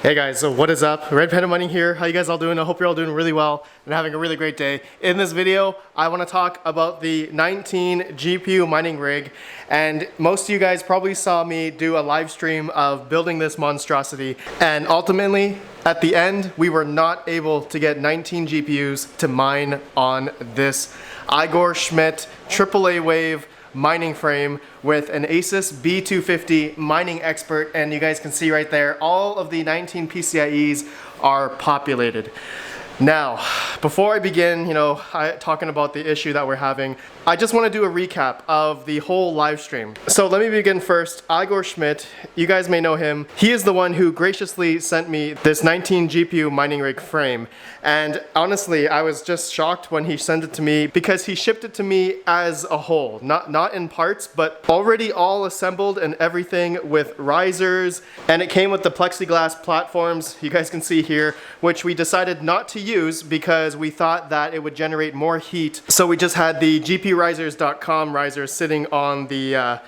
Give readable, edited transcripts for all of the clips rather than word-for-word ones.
Hey guys, so what is up? RedPandaMining here. How you guys all doing? I hope you're all doing really well and having a really great day. In this video, I want to talk about the 19 GPU mining rig, and most of you guys probably saw me do a live stream of building this monstrosity, and ultimately, at the end, we were not able to get 19 GPUs to mine on this Igor Schmidt AAA Wave mining frame with an Asus B250 mining expert, and you guys can see right there all of the 19 PCIEs are populated. Now, before I begin, talking about the issue that we're having, I just want to do a recap of the whole live stream. So let me begin first. Igor Schmidt, you guys may know him. He is the one who graciously sent me this 19 GPU mining rig frame. And honestly, I was just shocked when he sent it to me because he shipped it to me as a whole, not in parts, but already all assembled and everything with risers. And it came with the plexiglass platforms, you guys can see here, which we decided not to use because we thought that it would generate more heat. So we just had the gprisers.com risers sitting on the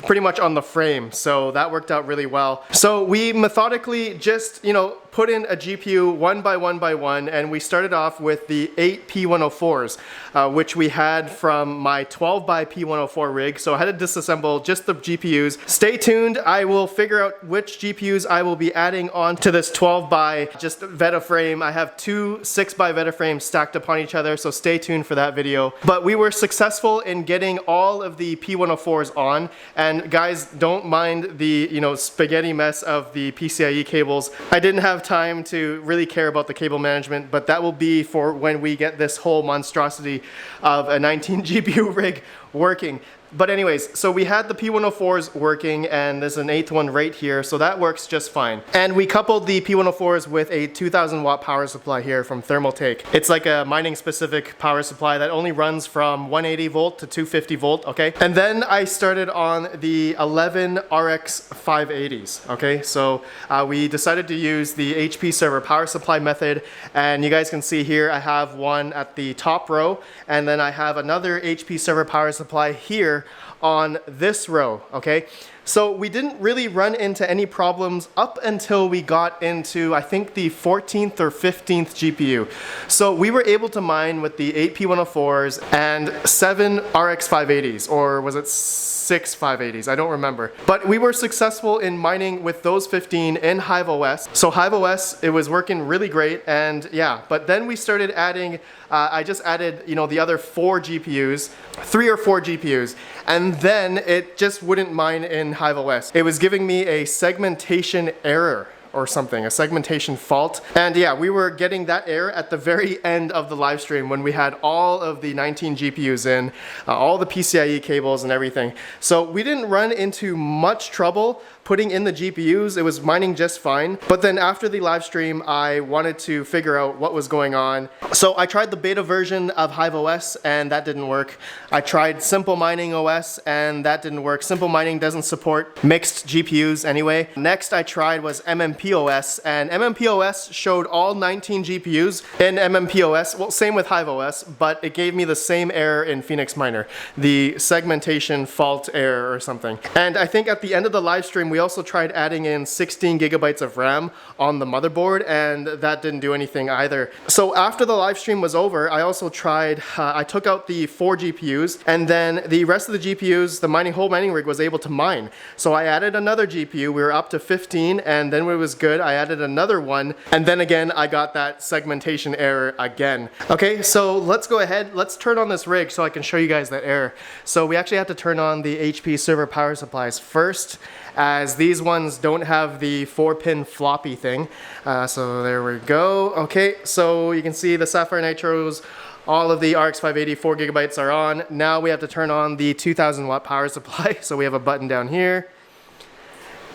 pretty much on the frame, so that worked out really well. So we methodically just put in a GPU one by one, and we started off with the 8 P104s, which we had from my 12 by P104 rig. So I had to disassemble just the GPUs. Stay tuned, I will figure out which GPUs I will be adding on to this 12 by just Veta frame. I have two 6 by Veta frames stacked upon each other, so stay tuned for that video. But we were successful in getting all of the P104s on, and guys, don't mind the spaghetti mess of the PCIe cables. I didn't have time to really care about the cable management, but that will be for when we get this whole monstrosity of a 19 GPU rig working. But anyways, so we had the P104s working, and there's an 8th one right here, so that works just fine. And we coupled the P104s with a 2000 watt power supply here from Thermaltake. It's like a mining specific power supply that only runs from 180 volt to 250 volt, okay? And then I started on the 11 RX 580s, okay? So we decided to use the HP server power supply method, and you guys can see here I have one at the top row, and then I have another HP server power supply here on this row, okay? So we didn't really run into any problems up until we got into, I think, the 14th or 15th GPU. So we were able to mine with the 8 P104s and 7 RX 580s, or was it 6 580s? I don't remember. But we were successful in mining with those 15 in Hive OS. So Hive OS, it was working really great, and yeah, but then we started adding, I just added, the other 4 GPUs, 3 or 4 GPUs, and then it just wouldn't mine in Hive OS. It was giving me a segmentation error or something, a segmentation fault. And yeah, we were getting that error at the very end of the live stream when we had all of the 19 GPUs in, all the PCIe cables and everything. So we didn't run into much trouble putting in the GPUs. It was mining just fine. But then after the live stream, I wanted to figure out what was going on. So I tried the beta version of Hive OS, and that didn't work. I tried Simple Mining OS, and that didn't work. Simple Mining doesn't support mixed GPUs anyway. Next I tried was MMP OS, and MMP OS showed all 19 GPUs in MMP OS. Well, same with Hive OS, but it gave me the same error in Phoenix Miner, the segmentation fault error or something. And I think at the end of the live stream, we also tried adding in 16 gigabytes of RAM on the motherboard, and that didn't do anything either. So after the live stream was over, I also tried, I took out the 4 GPUs, and then the rest of the GPUs, the whole mining rig was able to mine. So I added another GPU, we were up to 15, and then it was good. I added another one, and then again, I got that segmentation error again. Okay, so let's go ahead, let's turn on this rig so I can show you guys that error. So we actually have to turn on the HP server power supplies first, as these ones don't have the 4-pin floppy thing. So there we go. Okay, so you can see the Sapphire Nitros, all of the RX 580 4 gigabytes are on. Now we have to turn on the 2000 watt power supply. So we have a button down here,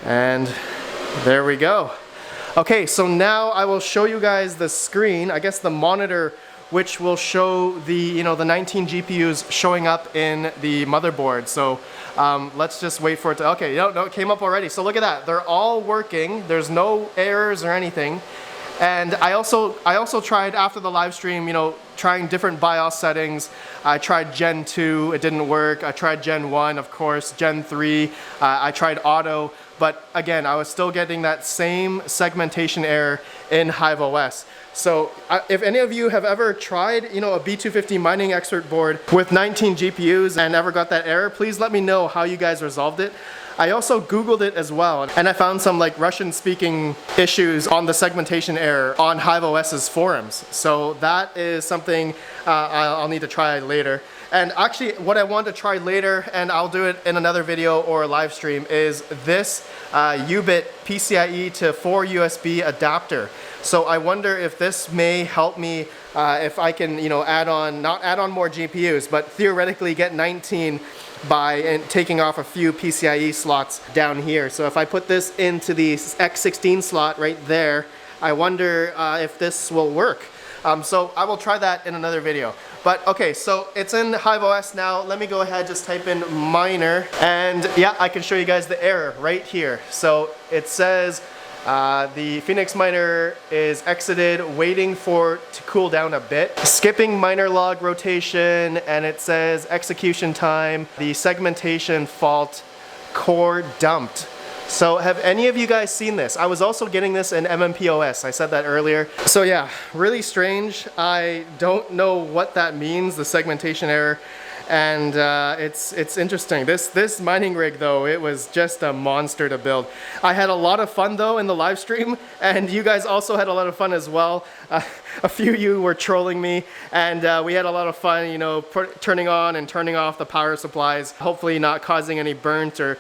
and there we go. Okay, so now I will show you guys the screen, I guess the monitor, which will show the the 19 GPUs showing up in the motherboard. So let's just wait for it to, okay, no, it came up already. So look at that, they're all working. There's no errors or anything. And I also tried after the live stream, trying different BIOS settings. I tried Gen 2, it didn't work. I tried Gen 1, of course, Gen 3. I tried auto, but again, I was still getting that same segmentation error in Hive OS. So if any of you have ever tried, you know, a B250 mining expert board with 19 GPUs and ever got that error, please let me know how you guys resolved it. I also Googled it as well, and I found some like Russian speaking issues on the segmentation error on Hive OS's forums. So that is something I'll need to try later. And actually what I want to try later, and I'll do it in another video or a live stream, is this Ubit PCIe to 4 USB adapter. So I wonder if this may help me if I can, you know, not add on more GPUs, but theoretically get 19 by taking off a few PCIe slots down here. So if I put this into the X16 slot right there, I wonder if this will work. So I will try that in another video. But okay, so it's in Hive OS now. Let me go ahead, just type in miner, and yeah, I can show you guys the error right here. So it says the Phoenix miner is exited, waiting for it to cool down a bit. Skipping miner log rotation, and it says execution time, the segmentation fault, core dumped. So have any of you guys seen this? I was also getting this in MMPOS. I said that earlier. So yeah, really strange. I don't know what that means, the segmentation error. And it's interesting. This mining rig though, it was just a monster to build. I had a lot of fun though in the live stream, and you guys also had a lot of fun as well. A few of you were trolling me, and we had a lot of fun, you know, turning on and turning off the power supplies, hopefully not causing any burnt or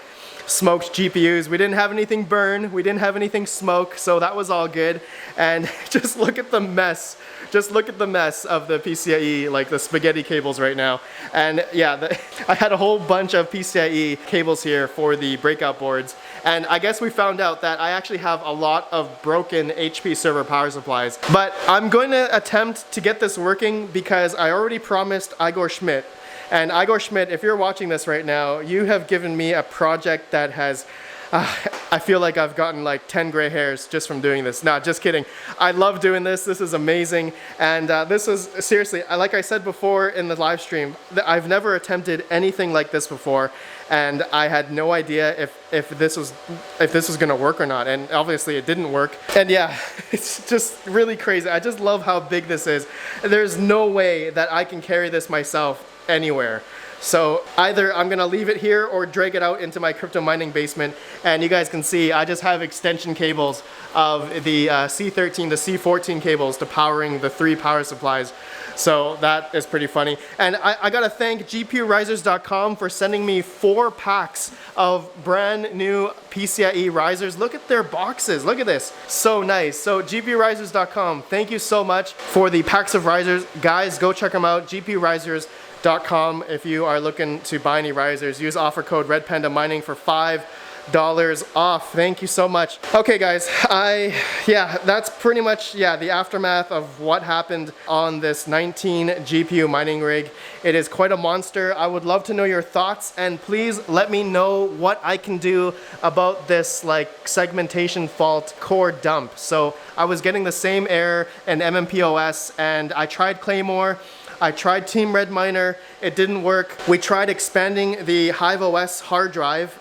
smoked GPUs. We didn't have anything burn, we didn't have anything smoke, so that was all good. And just look at the mess. Just look at the mess of the PCIe, like the spaghetti cables right now. And yeah, I had a whole bunch of PCIe cables here for the breakout boards. And I guess we found out that I actually have a lot of broken HP server power supplies. But I'm going to attempt to get this working because I already promised Igor Schmidt. And Igor Schmidt, if you're watching this right now, you have given me a project that has, I feel like I've gotten like 10 gray hairs just from doing this. No, just kidding. I love doing this. This is amazing. And this is, seriously, like I said before in the live stream, I've never attempted anything like this before. And I had no idea if this was gonna work or not. And obviously it didn't work. And yeah, it's just really crazy. I just love how big this is. There's no way that I can carry this myself anywhere. So either I'm gonna leave it here or drag it out into my crypto mining basement, and you guys can see I just have extension cables of the C13 to C14 cables to powering the 3 power supplies. So that is pretty funny. And I gotta thank GPUrisers.com for sending me 4 packs of brand new PCIe risers. Look at their boxes, look at this, so nice. So GPUrisers.com, thank you so much for the packs of risers. Guys, go check them out, GPUrisers.com. If you are looking to buy any risers. Use offer code RedPandaMining for $5 off. Thank you so much. Okay guys, that's pretty much the aftermath of what happened on this 19 GPU mining rig. It is quite a monster. I would love to know your thoughts, and please let me know what I can do about this like segmentation fault core dump. So I was getting the same error in MMPOS, and I tried Claymore, I tried Team Red Miner, it didn't work. We tried expanding the Hive OS hard drive.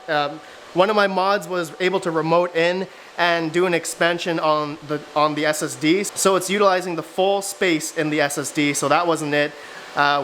One of my mods was able to remote in and do an expansion on the SSD. So it's utilizing the full space in the SSD, so that wasn't it.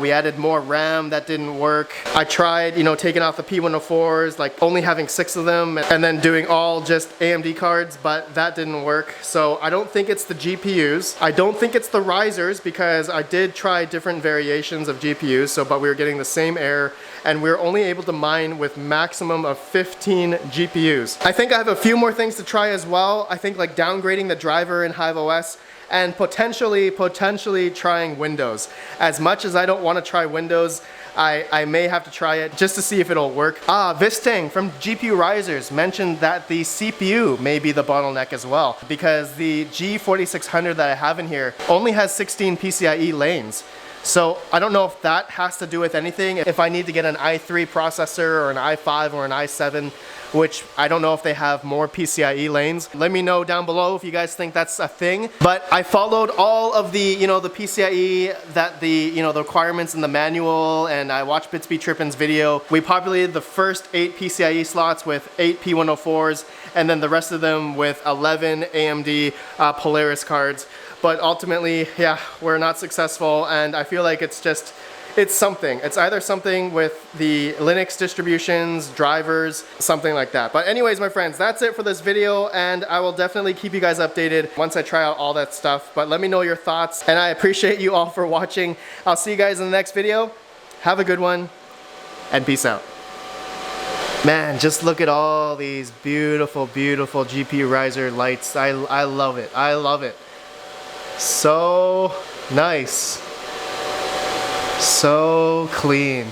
We added more RAM, that didn't work. I tried, taking off the P104s, like only having 6 of them, and then doing all just AMD cards, but that didn't work. So I don't think it's the GPUs. I don't think it's the risers, because I did try different variations of GPUs, but we were getting the same error, and we were only able to mine with maximum of 15 GPUs. I think I have a few more things to try as well. I think like downgrading the driver in Hive OS, and potentially trying Windows. As much as I don't want to try Windows, I may have to try it just to see if it'll work. Vistang from GPU Risers mentioned that the CPU may be the bottleneck as well, because the G4600 that I have in here only has 16 PCIe lanes. So I don't know if that has to do with anything, if I need to get an i3 processor or an i5 or an i7 which I don't know if they have more PCIe lanes. Let me know down below if you guys think that's a thing. But I followed all of the, the PCIe, the requirements in the manual, and I watched BitsBeTrippin's video. We populated the first 8 PCIe slots with 8 P104s, and then the rest of them with 11 AMD Polaris cards. But ultimately, yeah, we're not successful, and I feel like it's something. It's either something with the Linux distributions, drivers, something like that. But anyways, my friends, that's it for this video, and I will definitely keep you guys updated once I try out all that stuff. But let me know your thoughts, and I appreciate you all for watching. I'll see you guys in the next video. Have a good one, and peace out. Man, just look at all these beautiful, beautiful GPU riser lights. I love it. I love it. So nice. So clean.